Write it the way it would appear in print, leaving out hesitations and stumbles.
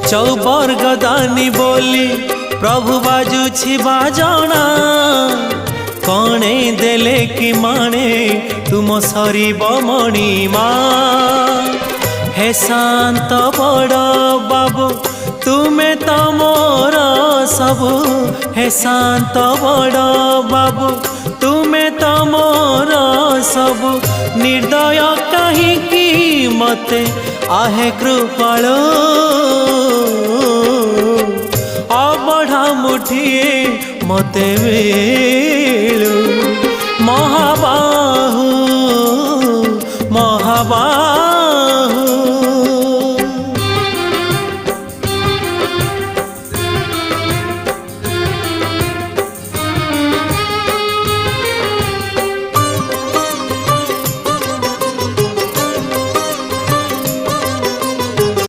चौबर्ग दानी बोली प्रभु बाजुछि बाजना कणे देले कि माणे तुम सरीब मणिमा हे शांत बड़ बाबू तुमे तो मोर सबु हे शांत बड़ बाबू तुमे तो मोर सबु निर्दय कहीं मते आहे कृपाल अबढ़ा मुठिए मते मिलू महाबाहु महाबाहु